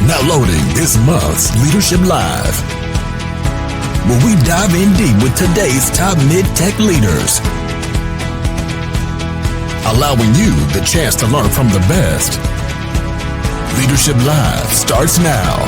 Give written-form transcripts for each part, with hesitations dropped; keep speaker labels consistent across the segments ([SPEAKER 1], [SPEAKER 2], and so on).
[SPEAKER 1] Now loading this month's Leadership Live, where we dive in deep with today's top MedTech leaders, allowing you the chance to learn from the best. Leadership Live starts now.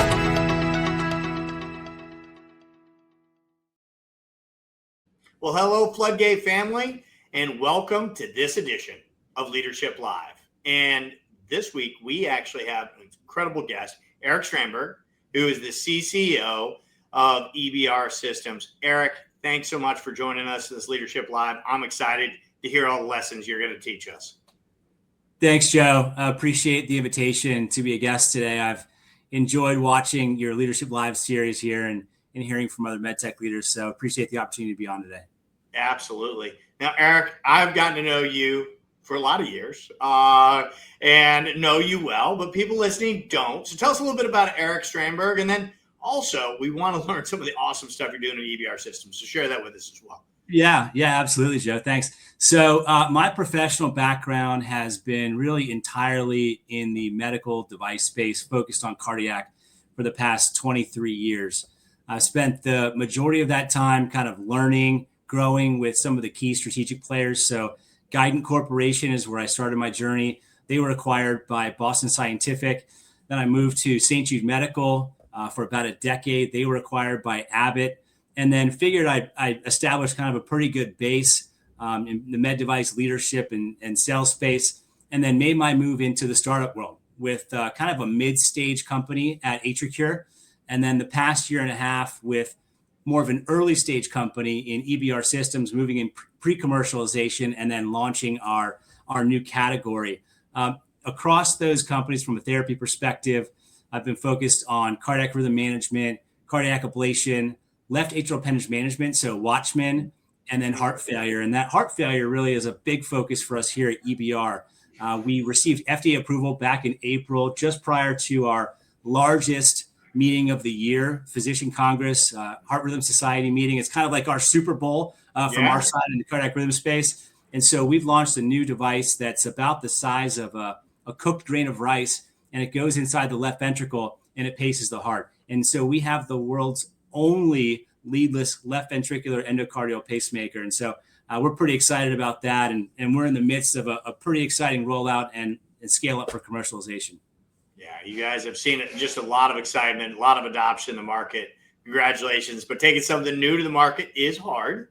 [SPEAKER 2] Well, hello, Floodgate family, and welcome to this edition of Leadership Live. And this week, we actually have an incredible guest, Erik Strandberg, who is the CCO of EBR Systems. Erik, thanks so much for joining us in this Leadership Live. I'm excited to hear all the lessons you're going to teach us.
[SPEAKER 3] Thanks, Joe. I appreciate the invitation to be a guest today. I've enjoyed watching your Leadership Live series here and hearing from other MedTech leaders, so appreciate the opportunity to be on today.
[SPEAKER 2] Absolutely. Now, Erik, I've gotten to know you for a lot of years and know you well, but people listening don't. So tell us a little bit about Erik Strandberg, and then also we want to learn some of the awesome stuff you're doing at EBR Systems. So share that with us as well. Yeah,
[SPEAKER 3] absolutely, Joe. Thanks. So my professional background has been really entirely in the medical device space, focused on cardiac for the past 23 years. I spent the majority of that time kind of learning, growing with some of the key strategic players. So Guidant Corporation is where I started my journey. They were acquired by Boston Scientific. Then I moved to Jude Medical for about a decade. They were acquired by Abbott. And then figured I'd established kind of a pretty good base in the med device leadership and sales space, and then made my move into the startup world with kind of a mid-stage company at AtriCure. And then the past year and a half with more of an early stage company in EBR Systems, moving in pre-commercialization and then launching our new category. Across those companies from a therapy perspective, I've been focused on cardiac rhythm management, cardiac ablation, left atrial appendage management, so Watchman, and then heart failure. And that heart failure really is a big focus for us here at EBR. We received FDA approval back in April, just prior to our largest meeting of the year, Physician Congress, Heart Rhythm Society meeting. It's kind of like our Super Bowl from our side in the cardiac rhythm space. And so we've launched a new device that's about the size of a cooked grain of rice, and it goes inside the left ventricle and it paces the heart. And so we have the world's only leadless left ventricular endocardial pacemaker. And so we're pretty excited about that. And we're in the midst of a pretty exciting rollout and scale up for commercialization.
[SPEAKER 2] Yeah, you guys have seen just a lot of excitement, a lot of adoption in the market. Congratulations. But taking something new to the market is hard,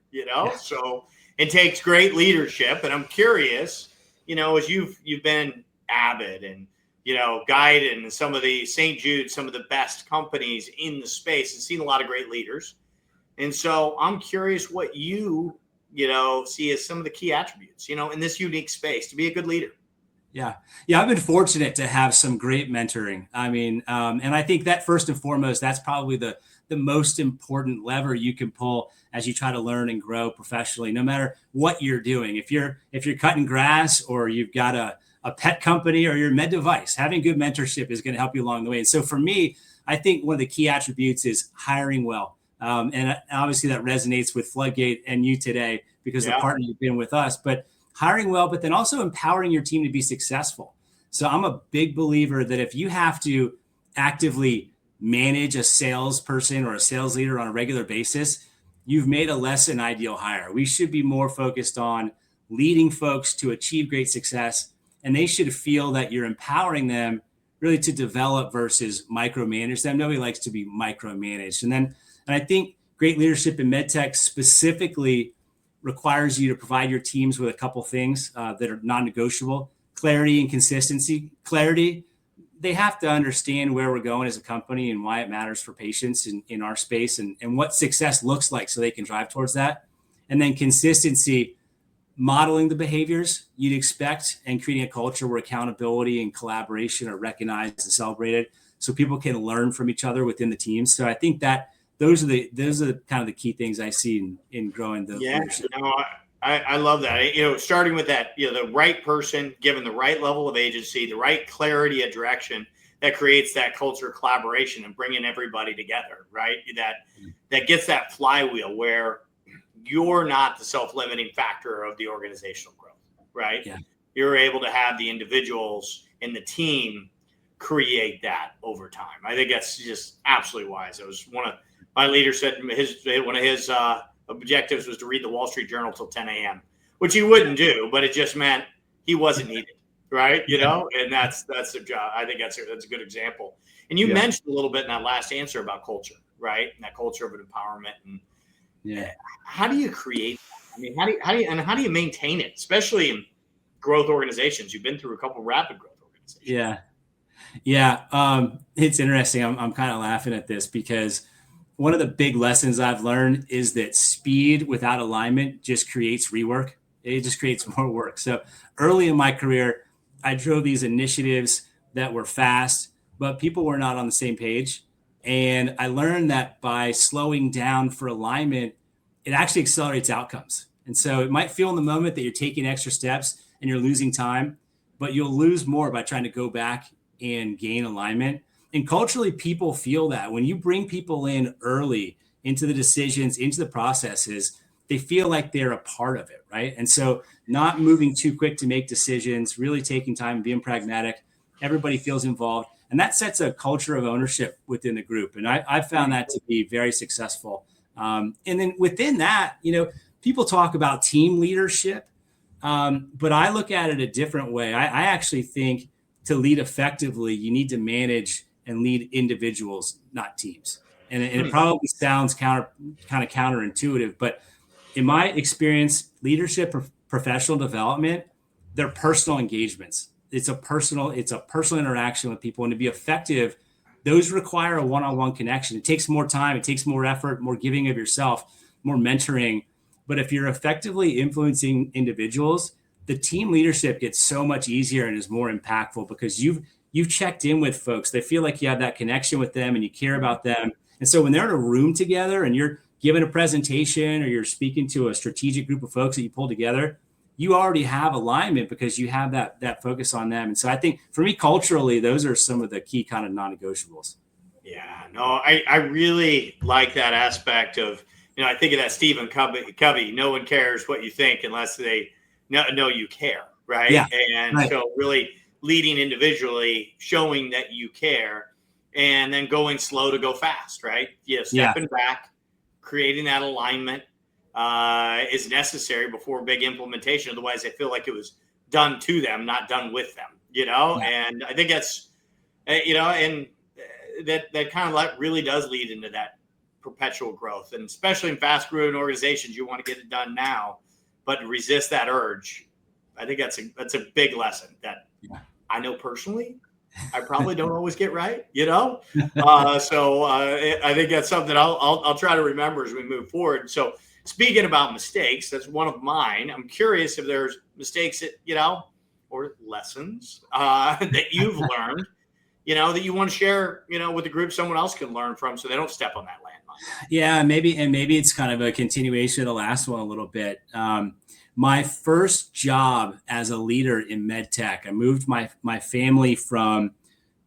[SPEAKER 2] so it takes great leadership. And I'm curious, as you've been Abbott and, Guidant and some of the St. Jude, some of the best companies in the space, and seen a lot of great leaders. And so I'm curious what you, see as some of the key attributes, in this unique space to be a good leader.
[SPEAKER 3] Yeah. I've been fortunate to have some great mentoring. I mean, and I think that first and foremost, that's probably the most important lever you can pull as you try to learn and grow professionally, no matter what you're doing. If you're cutting grass, or you've got a pet company, or your med device, having good mentorship is going to help you along the way. And so for me, I think one of the key attributes is hiring well. And obviously that resonates with Floodgate and you today because the partner you've been with us, but hiring well, but then also empowering your team to be successful. So I'm a big believer that if you have to actively manage a salesperson or a sales leader on a regular basis, you've made a less than ideal hire. We should be more focused on leading folks to achieve great success, and they should feel that you're empowering them really to develop versus micromanage them. Nobody likes to be micromanaged. And I think great leadership in MedTech specifically requires you to provide your teams with a couple things that are non-negotiable: clarity and consistency. Clarity, they have to understand where we're going as a company and why it matters for patients in our space and what success looks like so they can drive towards that. And then consistency, modeling the behaviors you'd expect and creating a culture where accountability and collaboration are recognized and celebrated so people can learn from each other within the teams. So I think that those are the kind of the key things I see in growing the leadership.
[SPEAKER 2] I love that. Starting with that, the right person, given the right level of agency, the right clarity of direction, that creates that culture of collaboration and bringing everybody together, right? That gets that flywheel where you're not the self-limiting factor of the organizational growth, right? Yeah. You're able to have the individuals and the team create that over time? I think that's just absolutely wise. It was one of my leaders said one of his objectives was to read the Wall Street Journal till 10 a.m., which he wouldn't do, but it just meant he wasn't needed, right? And that's the job. I think that's a good example. And you mentioned a little bit in that last answer about culture, right? And that culture of an empowerment. And how do you create that? I mean, how do you maintain it, especially in growth organizations? You've been through a couple of rapid growth organizations.
[SPEAKER 3] Yeah. It's interesting. I'm kind of laughing at this because one of the big lessons I've learned is that speed without alignment just creates rework. It just creates more work. So early in my career, I drove these initiatives that were fast, but people were not on the same page. And I learned that by slowing down for alignment, it actually accelerates outcomes. And so it might feel in the moment that you're taking extra steps and you're losing time, but you'll lose more by trying to go back and gain alignment. And culturally, people feel that when you bring people in early into the decisions, into the processes, they feel like they're a part of it, right? And so not moving too quick to make decisions, really taking time and being pragmatic, everybody feels involved. And that sets a culture of ownership within the group. And I've found that to be very successful. And then within that, people talk about team leadership, but I look at it a different way. I actually think to lead effectively, you need to manage and lead individuals, not teams. And it probably sounds counterintuitive, but in my experience, leadership or professional development, they're personal engagements. It's a personal interaction with people. And to be effective, those require a one-on-one connection. It takes more time, it takes more effort, more giving of yourself, more mentoring. But if you're effectively influencing individuals, the team leadership gets so much easier and is more impactful because you've checked in with folks. They feel like you have that connection with them and you care about them. And so when they're in a room together and you're giving a presentation or you're speaking to a strategic group of folks that you pull together, you already have alignment because you have that focus on them. And so I think for me, culturally, those are some of the key kind of non-negotiables.
[SPEAKER 2] Yeah, no, I really like that aspect of, I think of that Stephen Covey, no one cares what you think unless they know you care, right?
[SPEAKER 3] Yeah,
[SPEAKER 2] and
[SPEAKER 3] right.
[SPEAKER 2] So really leading individually, showing that you care, and then going slow to go fast, right? Stepping back, creating that alignment is necessary before big implementation. Otherwise, I feel like it was done to them, not done with them, And I think that's, and that kind of really does lead into that perpetual growth. And especially in fast growing organizations, you want to get it done now, but resist that urge. I think that's a big lesson that I know personally. I probably don't always get right, So I think that's something I'll try to remember as we move forward. So speaking about mistakes, that's one of mine. I'm curious if there's mistakes that, or lessons that you've learned, that you want to share, with the group someone else can learn from so they don't step on that landmine.
[SPEAKER 3] Yeah, maybe it's kind of a continuation of the last one a little bit. My first job as a leader in MedTech, I moved my family from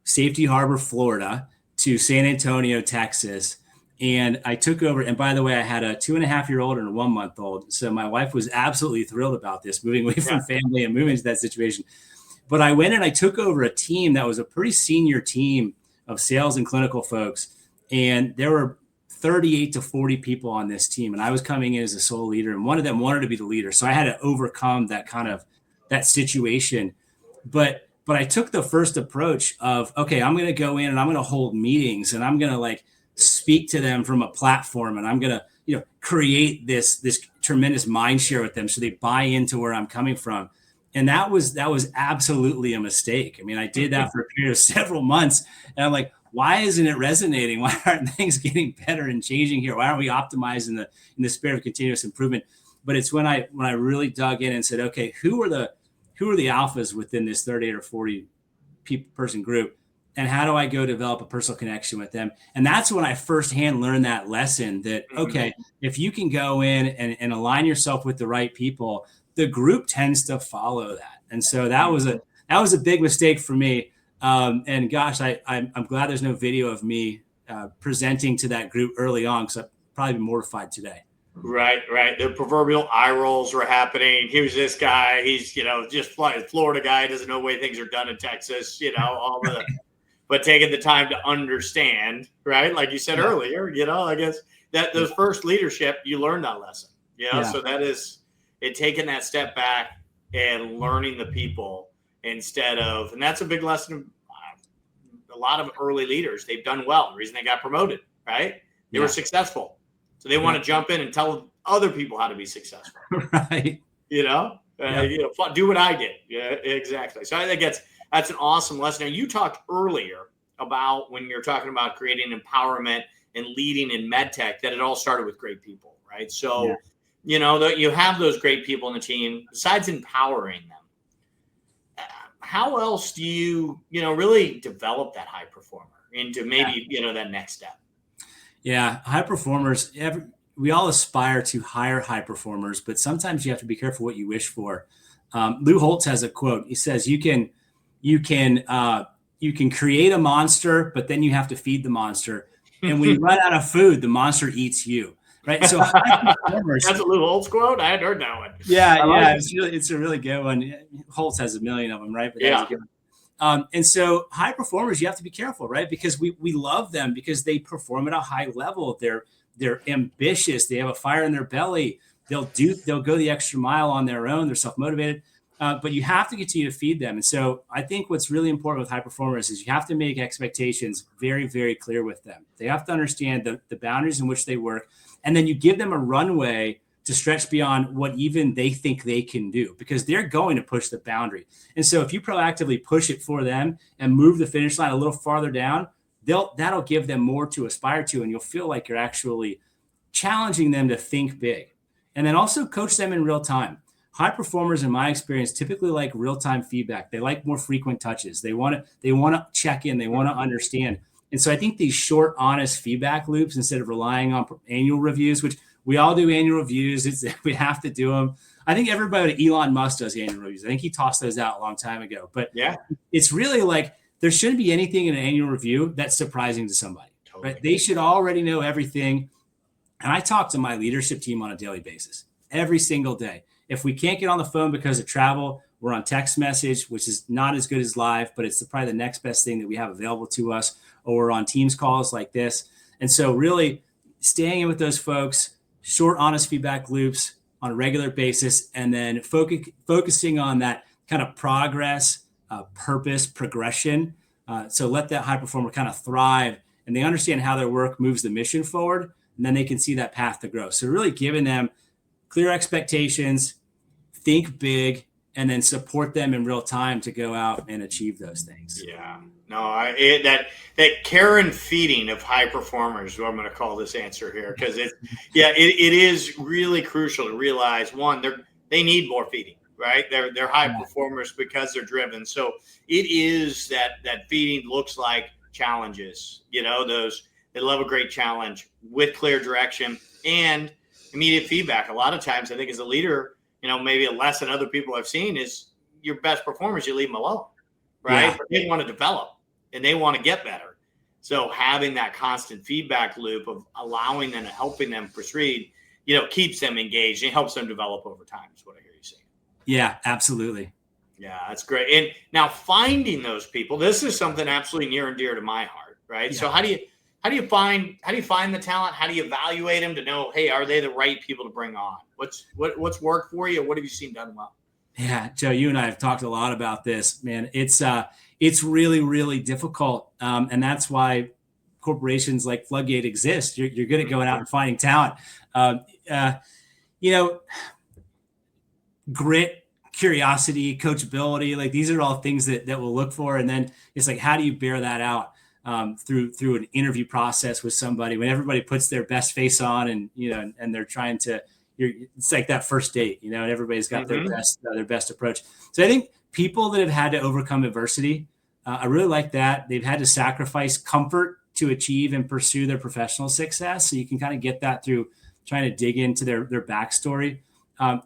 [SPEAKER 3] Safety Harbor, Florida to San Antonio, Texas. And I took over. And by the way, I had a 2.5-year-old and a 1-month-old. So my wife was absolutely thrilled about this, moving away from family and moving into that situation. But I went and I took over a team that was a pretty senior team of sales and clinical folks. And there were 38 to 40 people on this team. And I was coming in as a sole leader, and one of them wanted to be the leader. So I had to overcome that situation. But I took the first approach of, okay, I'm going to go in and I'm going to hold meetings and I'm going to speak to them from a platform. And I'm going to, create this tremendous mind share with them so they buy into where I'm coming from. And that was absolutely a mistake. I mean, I did that for a period of several months, and I'm like, why isn't it resonating? Why aren't things getting better and changing here? Why aren't we optimizing in the spirit of continuous improvement? But it's when I really dug in and said, okay, who are the alphas within this 38 or 40 person group, and how do I go develop a personal connection with them? And that's when I firsthand learned that lesson that, okay, if you can go in and align yourself with the right people, the group tends to follow that. And so that was a big mistake for me. And gosh, I'm glad there's no video of me presenting to that group early on, because I'd probably be mortified today.
[SPEAKER 2] Right. The proverbial eye rolls were happening. Here's this guy. He's, just Florida guy, doesn't know the way things are done in Texas, all the but taking the time to understand, right? Like you said earlier, I guess that those first leadership, you learn that lesson, so that is it, taking that step back and learning the people instead of, and that's a big lesson of a lot of early leaders. They've done well. The reason they got promoted, right? They were successful. So they want to jump in and tell other people how to be successful.
[SPEAKER 3] Right.
[SPEAKER 2] Do what I did. Yeah, exactly. So I think that's an awesome lesson. Now, you talked earlier about when you're talking about creating empowerment and leading in MedTech, that it all started with great people, right? So, you have those great people in the team. Besides empowering them, how else do you, really develop that high performer into maybe, that next step?
[SPEAKER 3] Yeah, high performers, we all aspire to hire high performers, but sometimes you have to be careful what you wish for. Lou Holtz has a quote. He says, you can create a monster, but then you have to feed the monster. And when you run out of food, the monster eats you. Right. So high performers.
[SPEAKER 2] That's a Lou Holtz quote. I hadn't heard that one.
[SPEAKER 3] Yeah. It's a really good one. Holtz has a million of them, right? But that was a good one. And so high performers, you have to be careful, right? Because we love them because they perform at a high level. They're ambitious. They have a fire in their belly. They'll go the extra mile on their own. They're self-motivated, but you have to continue to feed them. And so I think what's really important with high performers is you have to make expectations very, very clear with them. They have to understand the boundaries in which they work. And then you give them a runway to stretch beyond what even they think they can do, because they're going to push the boundary. And so if you proactively push it for them and move the finish line a little farther down, that'll give them more to aspire to. And you'll feel like you're actually challenging them to think big. And then also coach them in real time. High performers, in my experience, typically like real-time feedback. They like more frequent touches. They want to check in. They want to understand. And so I think these short, honest feedback loops, instead of relying on annual reviews, which we all do annual reviews. We have to do them. I think everybody, Elon Musk does annual reviews. I think he tossed those out a long time ago. But it's really like there shouldn't be anything in an annual review that's surprising to somebody. Totally. Right? They should already know everything. And I talk to my leadership team on a daily basis, every single day. If we can't get on the phone because of travel, we're on text message, which is not as good as live, but it's probably the next best thing that we have available to us, or we're on Teams calls like this. And so really staying in with those folks, short, honest feedback loops on a regular basis, and then focusing on that kind of progress, purpose, progression. So let that high performer kind of thrive, and they understand how their work moves the mission forward, and then they can see that path to growth. So really giving them clear expectations, think big, and then support them in real time to go out and achieve those things.
[SPEAKER 2] Yeah. No, that care and feeding of high performers is what I'm going to call this answer here, because it is really crucial to realize, one, they need more feeding, right? They're high performers because they're driven. So it is that feeding looks like challenges. They love a great challenge with clear direction and immediate feedback. A lot of times, I think as a leader, maybe a lesson other people have seen is your best performers, you leave them alone, right? Yeah. But they want to develop and they want to get better. So having that constant feedback loop of allowing them and helping them proceed, keeps them engaged and helps them develop over time is what I hear you saying.
[SPEAKER 3] Yeah, absolutely.
[SPEAKER 2] Yeah, that's great. And now finding those people, this is something absolutely near and dear to my heart, right? Yeah. So how do you find the talent? How do you evaluate them to know, hey, are they the right people to bring on? What's worked for you? What have you seen done well?
[SPEAKER 3] Yeah, Joe, you and I have talked a lot about this, man. It's really, really difficult. And that's why corporations like Floodgate exist. You're good at going out and finding talent. Grit, curiosity, coachability, like these are all things that we'll look for. And then it's like, how do you bear that out through an interview process with somebody when everybody puts their best face on and they're trying to, it's like that first date, and everybody's got their best approach. So I think people that have had to overcome adversity, I really like that. They've had to sacrifice comfort to achieve and pursue their professional success. So you can kind of get that through trying to dig into their backstory.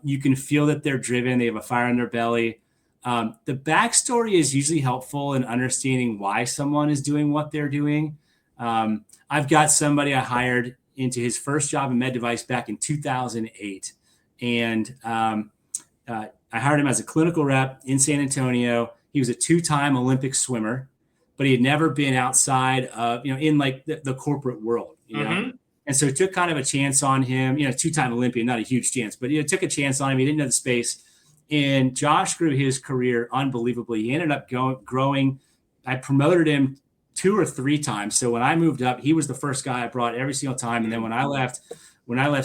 [SPEAKER 3] You can feel that they're driven. They have a fire in their belly. The backstory is usually helpful in understanding why someone is doing what they're doing. I've got somebody I hired into his first job in med device back in 2008. And I hired him as a clinical rep in San Antonio. He was a 2-time Olympic swimmer. but he had never been outside of, in like the corporate world, know? And so took kind of a chance on him, two-time Olympian, not a huge chance, but, took a chance on him. He didn't know the space. And Josh grew his career unbelievably. He ended up growing. I promoted him 2 or 3 times. So when I moved up, he was the first guy I brought every single time. And then when I left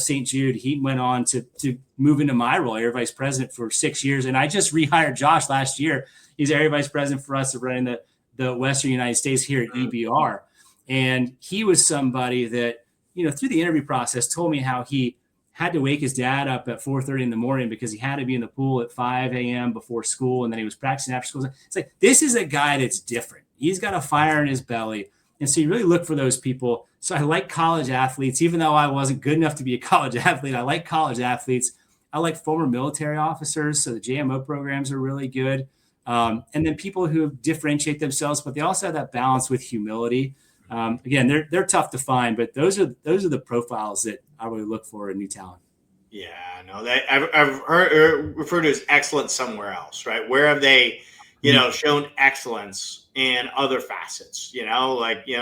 [SPEAKER 3] St. Jude, he went on to move into my role, area vice president, for 6 years. And I just rehired Josh last year. He's area vice president for us, running the Western United States here at EBR. And he was somebody that, through the interview process, told me how he had to wake his dad up at 4:30 in the morning because he had to be in the pool at 5 a.m. before school. And then he was practicing after school. It's like, this is a guy that's different. He's got a fire in his belly. And so you really look for those people. So I like college athletes, even though I wasn't good enough to be a college athlete. I like college athletes. I like former military officers. So the JMO programs are really good. And then people who differentiate themselves, but they also have that balance with humility. Again, they're tough to find, but those are the profiles that I really look for in new talent.
[SPEAKER 2] Yeah, no, I've heard referred to as excellence somewhere else, right? Where have they, shown excellence in other facets?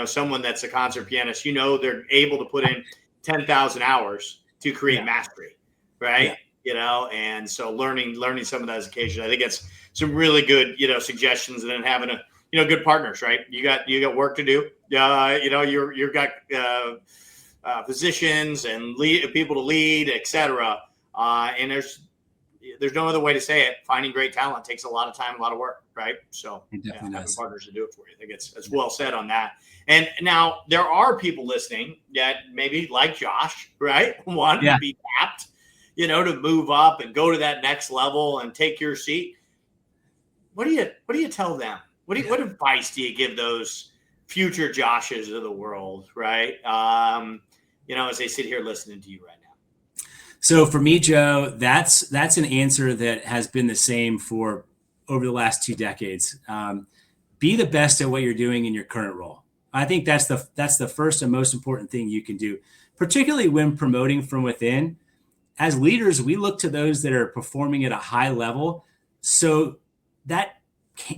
[SPEAKER 2] Someone that's a concert pianist, they're able to put in 10,000 hours to create mastery, right? Yeah. And so learning some of those occasions, I think it's some really good, suggestions, and then having good partners, right? You got work to do. You've got positions and people to lead, et cetera. And there's no other way to say it. Finding great talent takes a lot of time, a lot of work, right? So having partners to do it for you. I think it's well said on that. And now there are people listening that maybe like Josh, right? Want to be tapped, to move up and go to that next level and take your seat. What do you tell them? What advice do you give those future Joshes of the world, right? As they sit here listening to you right now.
[SPEAKER 3] So for me, Joe, that's an answer that has been the same for over the last 2 decades. Be the best at what you're doing in your current role. I think that's the first and most important thing you can do, particularly when promoting from within. As leaders, we look to those that are performing at a high level. So that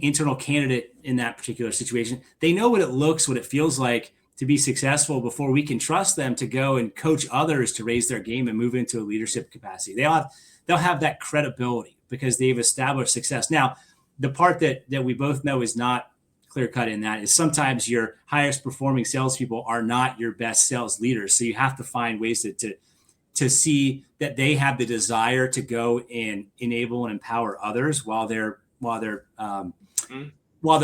[SPEAKER 3] internal candidate in that particular situation, they know what it feels like to be successful before we can trust them to go and coach others to raise their game and move into a leadership capacity. They'll have that credibility because they've established success. Now, the part that we both know is not clear cut in that is sometimes your highest performing salespeople are not your best sales leaders. So you have to find ways to see that they have the desire to go and enable and empower others while they're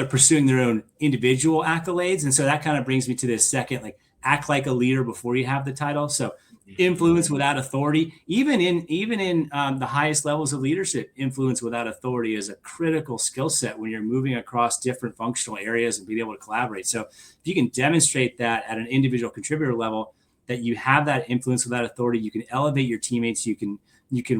[SPEAKER 3] pursuing their own individual accolades. And so that kind of brings me to this second, act like a leader before you have the title. So influence without authority, even in the highest levels of leadership, influence without authority is a critical skill set when you're moving across different functional areas and being able to collaborate. So if you can demonstrate that at an individual contributor level, that you have that influence without authority, you can elevate your teammates, you can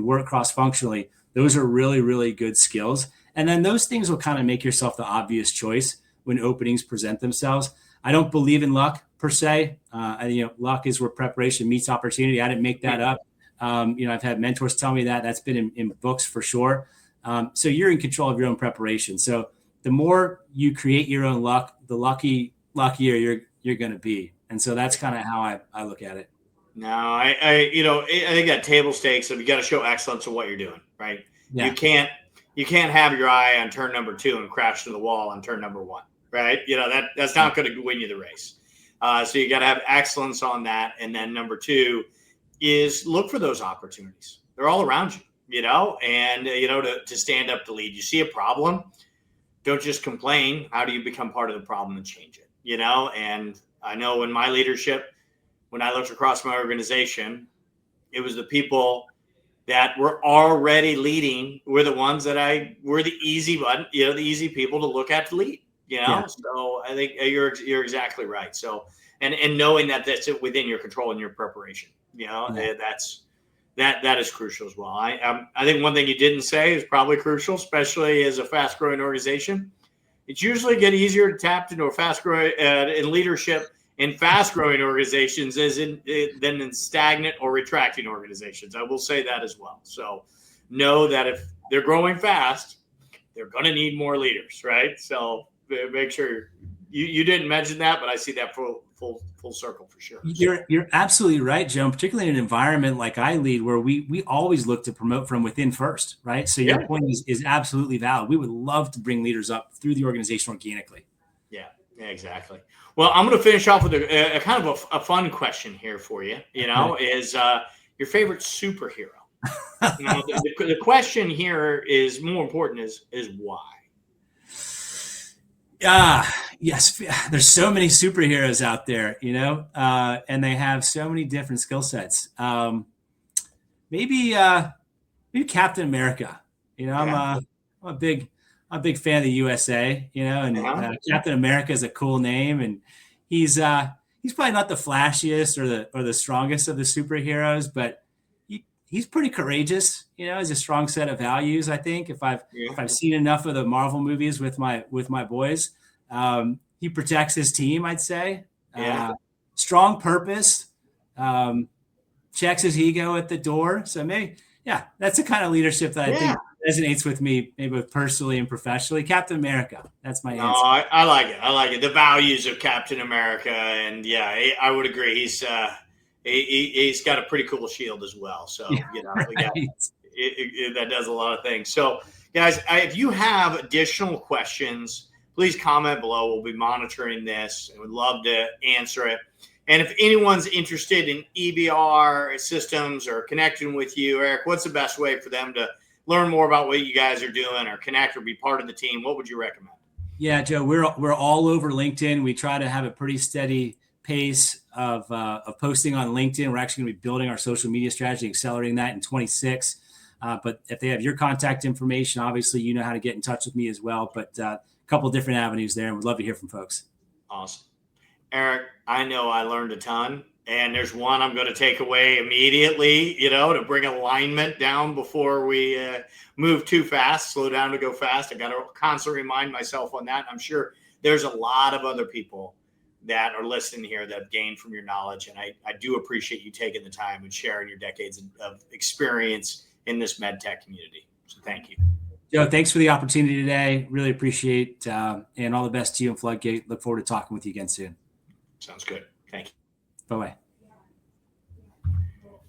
[SPEAKER 3] work cross-functionally. Those are really, really good skills. And then those things will kind of make yourself the obvious choice when openings present themselves. I don't believe in luck per se. Luck is where preparation meets opportunity. I didn't make that up. I've had mentors tell me that. That's been in books for sure. So you're in control of your own preparation. So the more you create your own luck, the luckier you're going to be. And so that's kind of how I look at it.
[SPEAKER 2] No, I think that table stakes of you got to show excellence in what you're doing, right? Yeah. You can't have your eye on turn number 2 and crash to the wall on turn number 1, right? That's not going to win you the race. So you got to have excellence on that. And then number 2 is look for those opportunities. They're all around you, and to stand up to lead. You see a problem, don't just complain. How do you become part of the problem and change it? And I know in my leadership, when I looked across my organization, it was the people that were already leading were the ones that were the easy one, the easy people to look at to lead, Yeah. So I think you're exactly right. So, and knowing that that's within your control and your preparation, that is crucial as well. I think one thing you didn't say is probably crucial, especially as a fast growing organization. It's usually get easier to tap into a fast growing in leadership in fast-growing organizations than in stagnant or retracting organizations. I will say that as well. So know that if they're growing fast, they're going to need more leaders, right? So make sure You didn't mention that, but I see that full circle for sure.
[SPEAKER 3] You're absolutely right, Joe. Particularly in an environment like I lead, where we always look to promote from within first, right? So your point is absolutely valid. We would love to bring leaders up through the organization organically.
[SPEAKER 2] Yeah, exactly. Well, I'm going to finish off with a kind of a fun question here for you. Is your favorite superhero? The question here is more important is why.
[SPEAKER 3] Yes, there's so many superheroes out there, and they have so many different skill sets. Maybe Captain America. I'm a big fan of the USA. And Captain America is a cool name, and he's probably not the flashiest or the strongest of the superheroes, but he's pretty courageous. Has a strong set of values. I think if I've seen enough of the Marvel movies with my boys, he protects his team. I'd say, strong purpose, checks his ego at the door. So maybe, that's the kind of leadership that I think resonates with me, maybe both personally and professionally. Captain America. That's my answer.
[SPEAKER 2] I like it. I like it. The values of Captain America, and I would agree. He's got a pretty cool shield as well. So, that does a lot of things. So, guys, if you have additional questions, please comment below. We'll be monitoring this and would love to answer it. And if anyone's interested in EBR Systems or connecting with you, Erik, what's the best way for them to learn more about what you guys are doing or connect or be part of the team? What would you recommend?
[SPEAKER 3] Yeah, Joe, we're all over LinkedIn. We try to have a pretty steady pace of posting on LinkedIn. We're actually going to be building our social media strategy, accelerating that in 26. But if they have your contact information, obviously, you know how to get in touch with me as well. But a couple of different avenues there, and we'd love to hear from folks.
[SPEAKER 2] Awesome. Erik, I know I learned a ton, and there's one I'm going to take away immediately, to bring alignment down before we move too fast, slow down to go fast. I got to constantly remind myself on that. I'm sure there's a lot of other people that are listening here that have gained from your knowledge. And I do appreciate you taking the time and sharing your decades of experience in this MedTech community. So thank you.
[SPEAKER 3] Joe, thanks for the opportunity today. Really appreciate and all the best to you and Floodgate. Look forward to talking with you again soon.
[SPEAKER 2] Sounds good. Thank you.
[SPEAKER 3] Bye-bye.